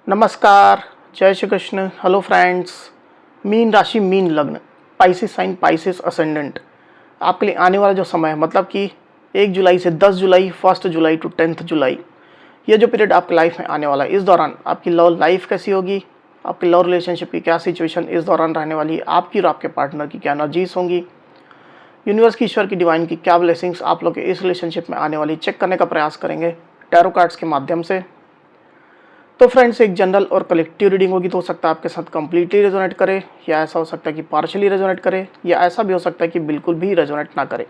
नमस्कार, जय Shri Krishna. Hello friends. Mean राशि, मीन लग्न, पाइसिस साइन, पाइसिस असेंडेंट, आपके लिए आने वाला जो समय है, मतलब कि 1 जुलाई से 10 जुलाई, 1 जुलाई टू 10 जुलाई, ये जो पीरियड आपकी लाइफ में आने वाला है, इस दौरान आपकी लव लाइफ कैसी होगी, आपकी लव रिलेशनशिप की क्या सिचुएशन इस दौरान रहने वाली है, आपकी और आपके पार्टनर की क्या एनर्जीज होंगी, यूनिवर्स की, ईश्वर की, डिवाइन की क्या ब्लेसिंग्स आप लोग के इस रिलेशनशिप में आने वाली, चेक करने का प्रयास करेंगे टैरो कार्ड्स के माध्यम से। तो फ्रेंड्स, एक जनरल और कलेक्टिव रीडिंग होगी, तो हो सकता है आपके साथ कंप्लीटली रेजोनेट करे, या ऐसा हो सकता है कि पार्शियली रेजोनेट करे, या ऐसा भी हो सकता है कि बिल्कुल भी रेजोनेट ना करे।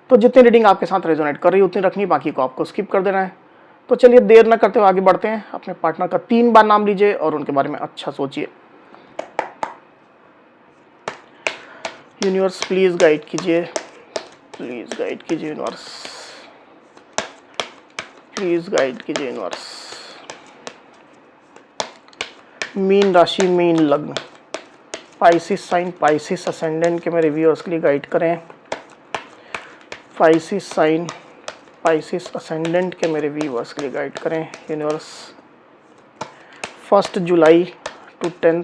तो जितनी रीडिंग आपके साथ रेजोनेट कर रही है उतनी रखनी, बाकी को आपको स्किप कर देना है। तो चलिए देर न करते हुए आगे बढ़ते हैं। अपने पार्टनर का 3 बार नाम लीजिए और उनके बारे में अच्छा सोचिए। यूनिवर्स प्लीज गाइड कीजिए, प्लीज गाइड कीजिए यूनिवर्स, प्लीज गाइड कीजिए यूनिवर्स। मीन राशि, मीन लग्न, पाइसिस साइन, पाइसिस असेंडेंट के मेरे व्यूअर्स के लिए गाइड करें। पाइसिस साइन, पाइसिस असेंडेंट के मेरे व्यूअर्स के लिए गाइड करें यूनिवर्स। 1 जुलाई टू 10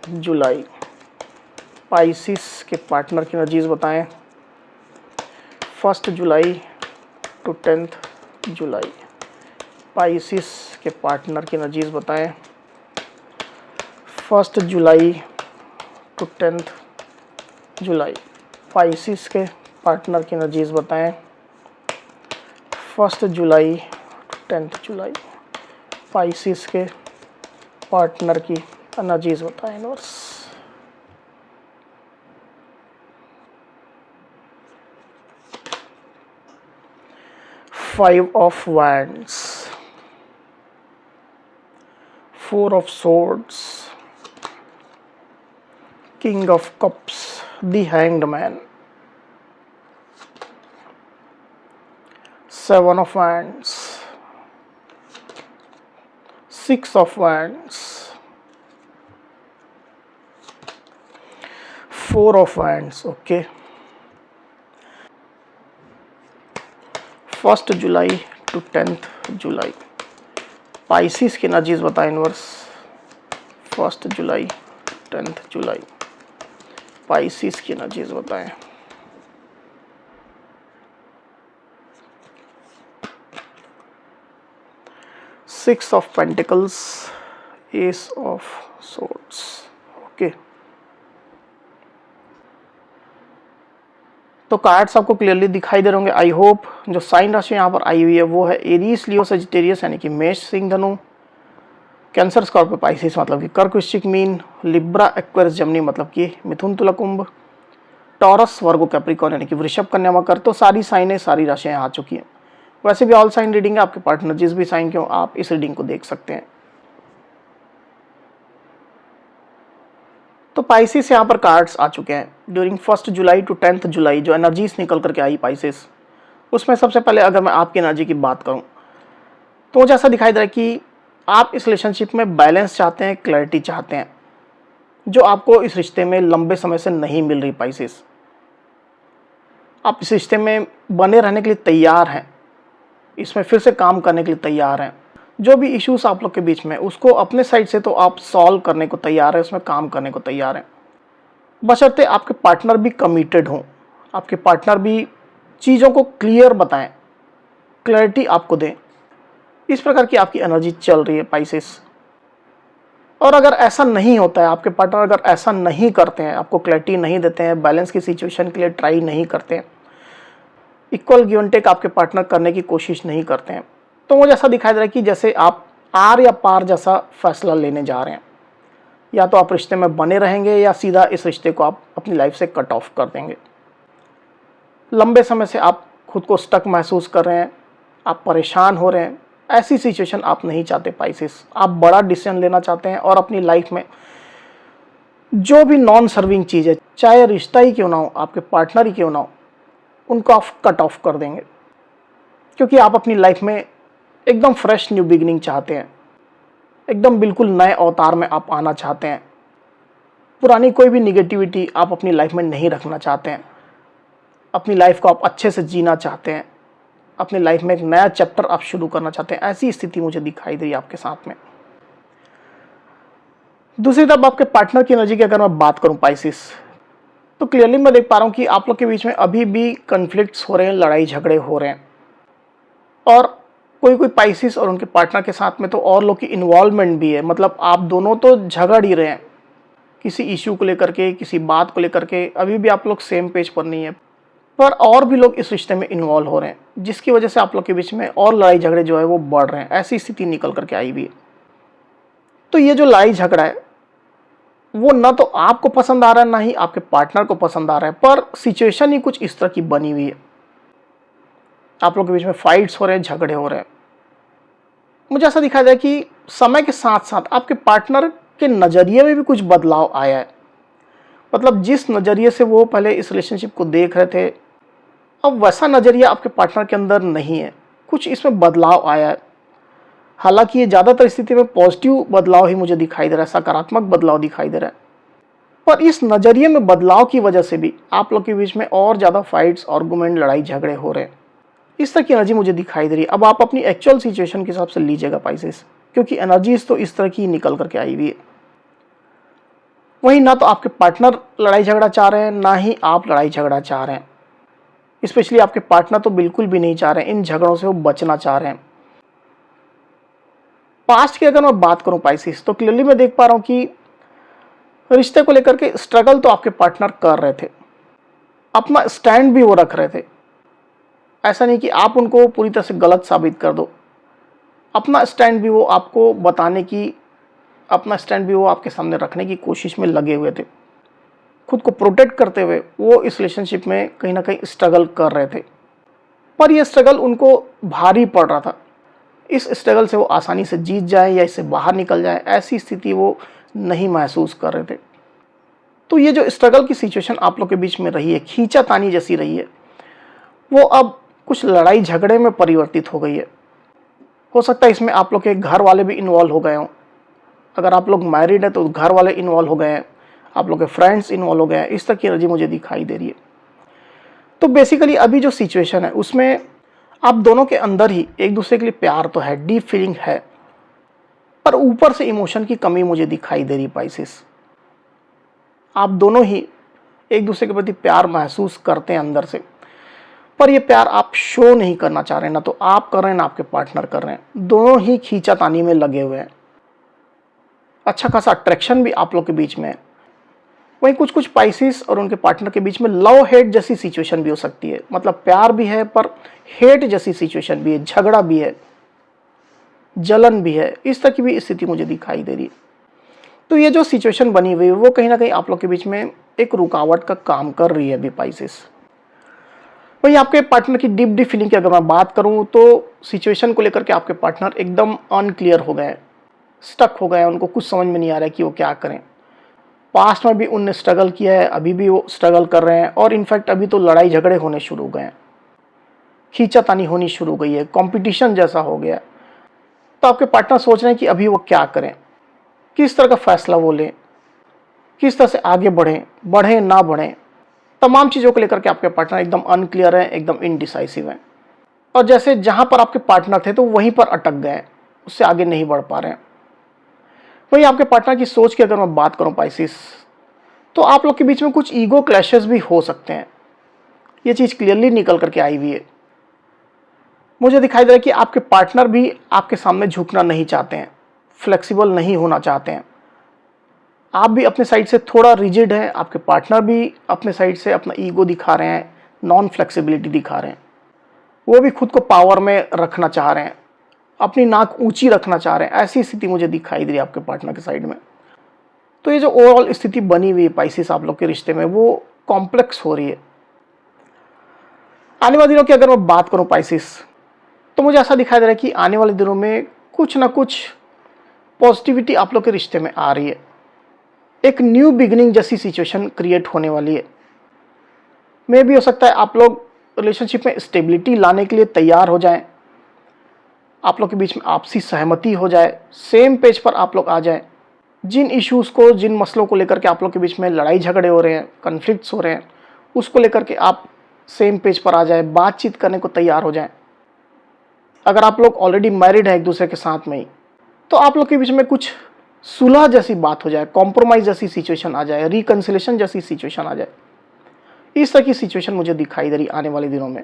जुलाई, पाइसिस के पार्टनर की एनर्जीज बताएं। 1 जुलाई टू 10 जुलाई, पाइसिस के पार्टनर की एनर्जीज बताएं। 1 जुलाई टू 10 जुलाई, पाइसिस के पार्टनर की एनर्जीज बताएं। 1 जुलाई टू 10 जुलाई, पाइसिस के पार्टनर की एनर्जीज बताएं universe. Five of wands, 4 of swords, King of Cups, the Hanged Man, 7 of Wands, 6 of Wands, 4 of Wands। Okay, 1 जुलाई टू 10 जुलाई, पाइसिस की एनर्जीज बताएं यूनिवर्स। 1 जुलाई 10 जुलाई, पाइसिस की एनर्जीज बताएं। Six of pentacles, ace of swords. Okay, तो cards आपको क्लियरली दिखाई दे रहे होंगे आई होप। जो साइन राशि यहाँ पर आई हुई है वो है एरीज, लियो, सजिटेरियस, यानी कि मेष, सिंह, धनु, कैंसर, स्कॉर्पियो, पाइसिस मतलब कि कर्क, वृश्चिक, मीन, लिब्रा, एक्वेरियस, जमनी मतलब कि मिथुन, तुला, कुंभ, टॉरस, वर्गो, कैप्रिकॉर्न यानी कि वृषभ, कन्या, मकर। तो सारी साइनें, सारी राशियां आ चुकी हैं। वैसे भी ऑल साइन रीडिंग है, आपके पार्टनर जिस भी साइन के हो आप इस रीडिंग को देख सकते हैं। तो पाइसिस यहाँ पर कार्ड्स आ चुके हैं ड्यूरिंग 1 जुलाई टू 10 जुलाई। जो एनर्जीज निकल करके आई पाइसिस, उसमें सबसे पहले अगर मैं आपकी एनर्जी की बात करूं तो मुझे ऐसा दिखाई दे रहा है कि आप इस रिलेशनशिप में बैलेंस चाहते हैं, क्लैरिटी चाहते हैं, जो आपको इस रिश्ते में लंबे समय से नहीं मिल रही। पाइसिस, आप इस रिश्ते में बने रहने के लिए तैयार हैं, इसमें फिर से काम करने के लिए तैयार हैं। जो भी इश्यूज आप लोग के बीच में, उसको अपने साइड से तो आप सॉल्व करने को तैयार हैं, उसमें काम करने को तैयार हैं, बशर्ते आपके पार्टनर भी कमिटेड हों, आपके पार्टनर भी चीज़ों को क्लियर बताएं, क्लैरिटी आपको दें। इस प्रकार की आपकी एनर्जी चल रही है पाइसिस। और अगर ऐसा नहीं होता है, आपके पार्टनर अगर ऐसा नहीं करते हैं, आपको क्लैरिटी नहीं देते हैं, बैलेंस की सिचुएशन के लिए ट्राई नहीं करते हैं, इक्वल गिव एंड टेक आपके पार्टनर करने की कोशिश नहीं करते हैं, तो मुझे ऐसा दिखाई दे रहा है कि जैसे आप आर या पार जैसा फैसला लेने जा रहे हैं। या तो आप रिश्ते में बने रहेंगे या सीधा इस रिश्ते को आप अपनी लाइफ से कट ऑफ कर देंगे। लंबे समय से आप खुद को स्टक महसूस कर रहे हैं, आप परेशान हो रहे हैं, ऐसी सिचुएशन आप नहीं चाहते पाइसिस। आप बड़ा डिसीजन लेना चाहते हैं और अपनी लाइफ में जो भी नॉन सर्विंग चीज़ है, चाहे रिश्ता ही क्यों ना हो, आपके पार्टनर ही क्यों ना हो, उनको आप कट ऑफ कर देंगे, क्योंकि आप अपनी लाइफ में एकदम फ्रेश न्यू बिगिनिंग चाहते हैं, एकदम बिल्कुल नए अवतार में आप आना चाहते हैं। पुरानी कोई भी निगेटिविटी आप अपनी लाइफ में नहीं रखना चाहते हैं। अपनी लाइफ को आप अच्छे से जीना चाहते हैं, अपनी लाइफ में एक नया चैप्टर आप शुरू करना चाहते हैं। ऐसी स्थिति मुझे दिखाई दी आपके साथ में। दूसरी तरफ आपके पार्टनर की एनर्जी की अगर मैं बात करूं पाइसिस, तो क्लियरली मैं देख पा रहा हूं कि आप लोग के बीच में अभी भी कन्फ्लिक्ट्स हो रहे हैं, लड़ाई झगड़े हो रहे हैं। और कोई कोई पाइसिस और उनके पार्टनर के साथ में तो और लोग की इन्वॉल्वमेंट भी है, मतलब आप दोनों तो झगड़ ही रहे हैं किसी इश्यू को लेकर के, किसी बात को लेकर के, अभी भी आप लोग सेम पेज पर नहीं है, पर और भी लोग इस रिश्ते में इन्वॉल्व हो रहे हैं, जिसकी वजह से आप लोग के बीच में और लड़ाई झगड़े जो है वो बढ़ रहे हैं। ऐसी स्थिति निकल करके आई हुई है। तो ये जो लड़ाई झगड़ा है वो ना तो आपको पसंद आ रहा है, ना ही आपके पार्टनर को पसंद आ रहा है, पर सिचुएशन ही कुछ इस तरह की बनी हुई है। आप लोग के बीच में फाइट्स हो रहे हैं, झगड़े हो रहे हैं। मुझे ऐसा दिखाई दिया कि समय के साथ साथ आपके पार्टनर के नज़रिए में भी कुछ बदलाव आया है। मतलब जिस नज़रिए से वो पहले इस रिलेशनशिप को देख रहे थे, अब वैसा नज़रिया आपके पार्टनर के अंदर नहीं है, कुछ इसमें बदलाव आया है। हालांकि ये ज़्यादातर स्थिति में पॉजिटिव बदलाव ही मुझे दिखाई दे रहा है, सकारात्मक बदलाव दिखाई दे रहा है। पर इस नज़रिए में बदलाव की वजह से भी आप लोग के बीच में और ज़्यादा फाइट्स, आर्गुमेंट, लड़ाई झगड़े हो रहे हैं। इस तरह की एनर्जी मुझे दिखाई दे रही है। अब आप अपनी एक्चुअल सिचुएशन के हिसाब से लीजिएगा पाइसेस, क्योंकि एनर्जीज तो इस तरह की निकल करके आई हुई है। वहीं ना तो आपके पार्टनर लड़ाई झगड़ा चाह रहे हैं, ना ही आप लड़ाई झगड़ा चाह रहे हैं। स्पेशली आपके पार्टनर तो बिल्कुल भी नहीं चाह रहे हैं, इन झगड़ों से वो बचना चाह रहे हैं। पास्ट की अगर मैं बात करूं पाइसेस, तो क्लियरली मैं देख पा रहा हूं कि रिश्ते को लेकर के स्ट्रगल तो आपके पार्टनर कर रहे थे, अपना स्टैंड भी वो रख रहे थे। ऐसा नहीं कि आप उनको पूरी तरह से गलत साबित कर दो, अपना स्टैंड भी वो आपको बताने की, अपना स्टैंड भी वो आपके सामने रखने की कोशिश में लगे हुए थे। खुद को प्रोटेक्ट करते हुए वो इस रिलेशनशिप में कहीं ना कहीं स्ट्रगल कर रहे थे, पर यह स्ट्रगल उनको भारी पड़ रहा था। इस स्ट्रगल से वो आसानी से जीत जाए या इससे बाहर निकल जाए, ऐसी स्थिति वो नहीं महसूस कर रहे थे। तो ये जो स्ट्रगल की सिचुएशन आप लोग के बीच में रही है, खींचातानी जैसी रही है, वो अब कुछ लड़ाई झगड़े में परिवर्तित हो गई है। हो सकता है इसमें आप लोग के घर वाले भी इन्वॉल्व हो गए हों। अगर आप लोग मैरिड हैं तो घर वाले इन्वॉल्व हो गए हैं, आप लोग के फ्रेंड्स इन्वॉल्व हो गए हैं। इस तरह की एनर्जी मुझे दिखाई दे रही है। तो बेसिकली अभी जो सिचुएशन है उसमें आप दोनों के अंदर ही एक दूसरे के लिए प्यार तो है, डीप फीलिंग है, पर ऊपर से इमोशन की कमी मुझे दिखाई दे रही पाइसेस। आप दोनों ही एक दूसरे के प्रति प्यार महसूस करते हैं अंदर से, पर ये प्यार आप शो नहीं करना चाह रहे हैं, ना तो आप कर रहे हैं ना आपके पार्टनर कर रहे हैं। दोनों ही खींचातानी में लगे हुए हैं। अच्छा खासा अट्रैक्शन भी आप लोग के बीच में है। वहीं कुछ कुछ पाइसेस और उनके पार्टनर के बीच में लव हेट जैसी सिचुएशन भी हो सकती है। मतलब प्यार भी है पर हेट जैसी सिचुएशन भी है, झगड़ा भी है, जलन भी है। इस तरह की भी स्थिति मुझे दिखाई दे रही है। तो ये जो सिचुएशन बनी हुई है वो कहीं ना कहीं आप लोग के बीच में एक रुकावट का काम कर रही है अभी पाइसेस। वहीं आपके पार्टनर की डीप डीप फीलिंग की अगर मैं बात करूं तो सिचुएशन को लेकर के आपके पार्टनर एकदम अनक्लियर हो गए हैं, स्टक हो गए हैं। उनको कुछ समझ में नहीं आ रहा है कि वो क्या करें। पास्ट में भी उनने स्ट्रगल किया है, अभी भी वो स्ट्रगल कर रहे हैं, और इनफैक्ट अभी तो लड़ाई झगड़े होने शुरू हो गए हैं, खींचातानी होनी शुरू हो गई है, कंपटीशन जैसा हो गया। तो आपके पार्टनर सोच रहे हैं कि अभी वो क्या करें, किस तरह का फैसला वो लें, किस तरह से आगे बढ़ें ना बढ़ें। तमाम चीज़ों को लेकर के आपके पार्टनर एकदम अनक्लियर है, एकदम इनडिसाइसिव है। और जैसे जहां पर आपके पार्टनर थे तो वहीं पर अटक गए, उससे आगे नहीं बढ़ पा रहे हैं। वहीं आपके पार्टनर की सोच की अगर मैं बात करूं पाइसेस, तो आप लोग के बीच में कुछ ईगो क्लैशेस भी हो सकते हैं। ये चीज़ क्लियरली निकल करके आई हुई है। मुझे दिखाई दे रहा है कि आपके पार्टनर भी आपके सामने झुकना नहीं चाहते हैं, फ्लेक्सिबल नहीं होना चाहते हैं। आप भी अपने साइड से थोड़ा रिजिड हैं, आपके पार्टनर भी अपने साइड से अपना ईगो दिखा रहे हैं, नॉन फ्लेक्सिबिलिटी दिखा रहे हैं। वो भी खुद को पावर में रखना चाह रहे हैं, अपनी नाक ऊंची रखना चाह रहे हैं। ऐसी स्थिति मुझे दिखाई दे रही है आपके पार्टनर के साइड में। तो ये जो ओवरऑल स्थिति बनी हुई है पाइसेस आप लोग के रिश्ते में, वो कॉम्प्लेक्स हो रही है। आने वाले दिनों की अगर मैं बात करूं पाइसेस, तो मुझे ऐसा दिखाई दे रहा है कि आने वाले दिनों में कुछ ना कुछ पॉजिटिविटी आप लोग के रिश्ते में आ रही है। एक न्यू बिगिनिंग जैसी सिचुएशन क्रिएट होने वाली है। मे भी हो सकता है आप लोग रिलेशनशिप में स्टेबिलिटी लाने के लिए तैयार हो जाएं, आप लोग के बीच में आपसी सहमति हो जाए, सेम पेज पर आप लोग आ जाएं। जिन इश्यूज़ को, जिन मसलों को लेकर के आप लोग के बीच में लड़ाई झगड़े हो रहे हैं, कन्फ्लिक्ट्स हो रहे हैं, उसको लेकर के आप सेम पेज पर आ जाए, बातचीत करने को तैयार हो जाएं। अगर आप लोग ऑलरेडी मैरिड हैं एक दूसरे के साथ में ही, तो आप लोग के बीच में कुछ सुलह जैसी बात हो जाए, कॉम्प्रोमाइज जैसी सिचुएशन आ जाए, रिकंसिलेशन जैसी सिचुएशन आ जाए। इस तरह की सिचुएशन मुझे दिखाई दे रही आने वाले दिनों में,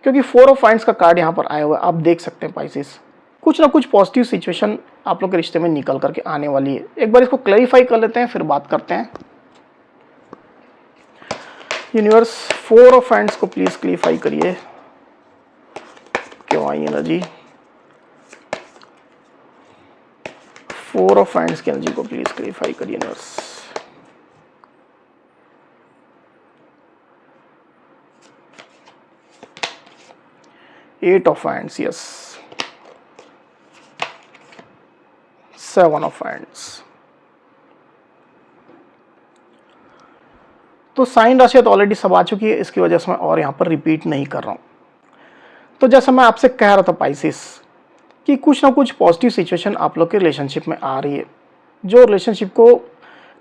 क्योंकि 4 ऑफ वांड्स का कार्ड यहाँ पर आया हुआ है। आप देख सकते हैं पाइसेस, कुछ ना कुछ पॉजिटिव सिचुएशन आप लोग के रिश्ते में निकल करके आने वाली है। एक बार इसको क्लैरिफाई कर लेते हैं, फिर बात करते हैं। यूनिवर्स 4 ऑफ वांड्स को प्लीज क्लैरिफाई करिए, क्यों आई एनर्जी 4 ऑफ वांड्स की एनर्जी को प्लीज क्लैरिफाई करिए universe. Eight of wands, yes. 7 of wands. तो साइन राशि तो ऑलरेडी सब आ चुकी है, इसकी वजह से मैं और यहाँ पर रिपीट नहीं कर रहा हूँ। तो जैसा मैं आपसे कह रहा था पाइसेस कि कुछ ना कुछ पॉजिटिव सिचुएशन आप लोग के रिलेशनशिप में आ रही है, जो रिलेशनशिप को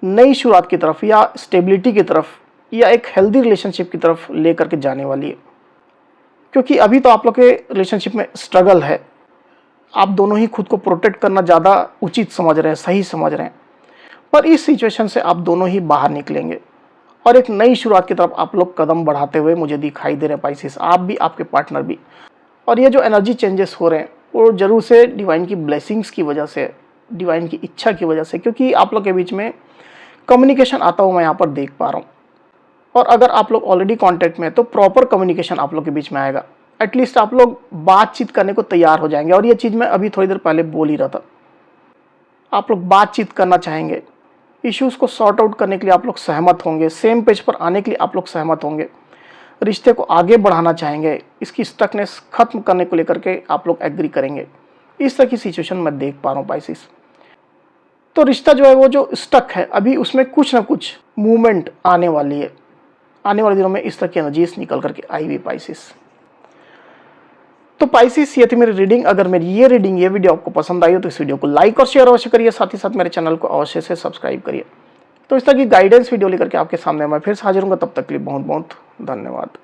नई शुरुआत की तरफ या स्टेबिलिटी की तरफ या एक हेल्दी रिलेशनशिप की तरफ लेकर के जाने वाली है। क्योंकि अभी तो आप लोग के रिलेशनशिप में स्ट्रगल है, आप दोनों ही खुद को प्रोटेक्ट करना ज़्यादा उचित समझ रहे हैं, सही समझ रहे हैं, पर इस सिचुएशन से आप दोनों ही बाहर निकलेंगे और एक नई शुरुआत की तरफ आप लोग कदम बढ़ाते हुए मुझे दिखाई दे रहे हैं पाइसेस, आप भी, आपके पार्टनर भी। और ये जो एनर्जी चेंजेस हो रहे हैं वो जरूर से डिवाइन की ब्लेसिंग्स की वजह से, डिवाइन की इच्छा की वजह से, क्योंकि आप लोग के बीच में कम्युनिकेशन आता हुआ मैं यहाँ पर देख पा रहा हूँ। और अगर आप लोग ऑलरेडी कॉन्टैक्ट में है तो प्रॉपर कम्युनिकेशन आप लोग के बीच में आएगा। एटलीस्ट आप लोग बातचीत करने को तैयार हो जाएंगे। और ये चीज़ मैं अभी थोड़ी देर पहले बोल ही रहा था, आप लोग बातचीत करना चाहेंगे, इश्यूज़ को सॉर्ट आउट करने के लिए आप लोग सहमत होंगे, सेम पेज पर आने के लिए आप लोग सहमत होंगे, रिश्ते को आगे बढ़ाना चाहेंगे, इसकी स्टकनेस खत्म करने को लेकर के आप लोग एग्री करेंगे। इस तरह की सिचुएशन मैं देख पा रहा हूँ पाइसेस। तो रिश्ता जो है वो जो स्टक है अभी, उसमें कुछ ना कुछ मूवमेंट आने वाली है। आने वाले दिनों में इस तरह की एनर्जीज निकल करके आई हुई पाइसेस। तो पाइसेस, ये थी मेरी रीडिंग। अगर मेरी ये रीडिंग, ये वीडियो आपको पसंद आई हो तो इस वीडियो को लाइक और शेयर अवश्य करिए, साथ ही साथ मेरे चैनल को अवश्य से सब्सक्राइब करिए। तो इस तरह की गाइडेंस वीडियो लेकर के आपके सामने मैं फिर से हाजिर हूँगा। तब तक के लिए बहुत बहुत धन्यवाद।